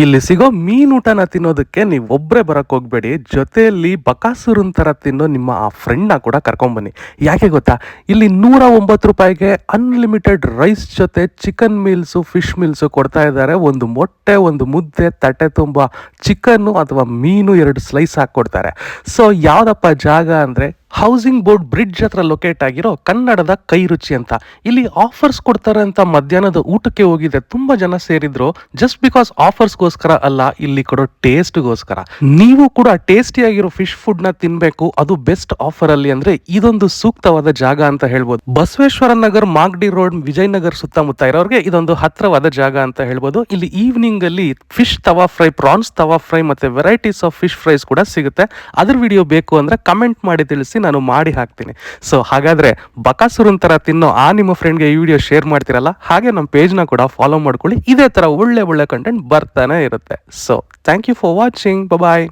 ಇಲ್ಲಿ ಸಿಗೋ ಮೀನೂಟನ ತಿನ್ನೋದಕ್ಕೆ ನೀವು ಒಬ್ಬರೇ ಬರಕ್ಕೆ ಹೋಗ್ಬೇಡಿ, ಜೊತೆಯಲ್ಲಿ ಬಕಾಸುರನ್ ಥರ ತಿನ್ನೋ ನಿಮ್ಮ ಆ ಫ್ರೆಂಡ್ನ ಕೂಡ ಕರ್ಕೊಂಬನ್ನಿ. ಯಾಕೆ ಗೊತ್ತಾ, ಇಲ್ಲಿ 109 ರೂಪಾಯಿಗೆ ಅನ್ಲಿಮಿಟೆಡ್ ರೈಸ್ ಜೊತೆ ಚಿಕನ್ ಮೀಲ್ಸು, ಫಿಶ್ ಮೀಲ್ಸು ಕೊಡ್ತಾ ಇದ್ದಾರೆ. ಒಂದು ಮೊಟ್ಟೆ, ಒಂದು ಮುದ್ದೆ, ತಟ್ಟೆ ತುಂಬ ಚಿಕನ್ನು ಅಥವಾ ಮೀನು 2 ಸ್ಲೈಸ್ ಹಾಕ್ಕೊಡ್ತಾರೆ. ಸೊ ಯಾವುದಪ್ಪ ಜಾಗ ಅಂದರೆ ಹೌಸಿಂಗ್ ಬೋರ್ಡ್ ಬ್ರಿಡ್ಜ್ ಹತ್ರ ಲೊಕೇಟ್ ಆಗಿರೋ ಕನ್ನಡದ ಕೈ ರುಚಿ ಅಂತ. ಇಲ್ಲಿ ಆಫರ್ಸ್ ಕೊಡ್ತಾರೆ ಅಂತ ಮಧ್ಯಾಹ್ನದ ಊಟಕ್ಕೆ ಹೋಗಿದೆ, ತುಂಬಾ ಜನ ಸೇರಿದ್ರು. ಜಸ್ಟ್ ಬಿಕಾಸ್ ಆಫರ್ಸ್ಗೋಸ್ಕರ ಅಲ್ಲ, ಇಲ್ಲಿ ಕೊಡೋ ಟೇಸ್ಟ್ಗೋಸ್ಕರ. ನೀವು ಕೂಡ ಟೇಸ್ಟಿಯಾಗಿರೋ ಫಿಶ್ ಫುಡ್ ನ ತಿನ್ಬೇಕು, ಅದು ಬೆಸ್ಟ್ ಆಫರ್ ಅಲ್ಲಿ ಅಂದ್ರೆ ಇದೊಂದು ಸೂಕ್ತವಾದ ಜಾಗ ಅಂತ ಹೇಳ್ಬೋದು. ಬಸವೇಶ್ವರ ನಗರ್, ಮಾಗಡಿ ರೋಡ್, ವಿಜಯನಗರ್ ಸುತ್ತಮುತ್ತ ಇರೋರಿಗೆ ಇದೊಂದು ಹತ್ರವಾದ ಜಾಗ ಅಂತ ಹೇಳ್ಬೋದು. ಇಲ್ಲಿ ಈವ್ನಿಂಗ್ ಅಲ್ಲಿ ಫಿಶ್ ತವಾ ಫ್ರೈ, ಪ್ರಾನ್ಸ್ ತವಾ ಫ್ರೈ ಮತ್ತೆ ವೆರೈಟೀಸ್ ಆಫ್ ಫಿಶ್ ಫ್ರೈಸ್ ಕೂಡ ಸಿಗುತ್ತೆ. ಅದ್ರ ವಿಡಿಯೋ ಬೇಕು ಅಂದ್ರೆ ಕಮೆಂಟ್ ಮಾಡಿ ತಿಳಿಸಿ, ನಾನು ಮಾಡಿ ಹಾಕ್ತೀನಿ. ಸೊ ಹಾಗಾದ್ರೆ ಬಕಾಸುರನ್ ತರ ತಿನ್ನೋ ಆ ನಿಮ್ಮ ಫ್ರೆಂಡ್ಗೆ ಈ ವಿಡಿಯೋ ಶೇರ್ ಮಾಡ್ತಿರಲ್ಲ, ಹಾಗೆ ನಮ್ಮ ಪೇಜ್ನ ಕೂಡ ಫಾಲೋ ಮಾಡ್ಕೊಳ್ಳಿ. ಇದೇ ತರ ಒಳ್ಳೆ ಒಳ್ಳೆ ಕಂಟೆಂಟ್ ಬರ್ತಾನೆ ಇರುತ್ತೆ. So thank you for watching. Bye.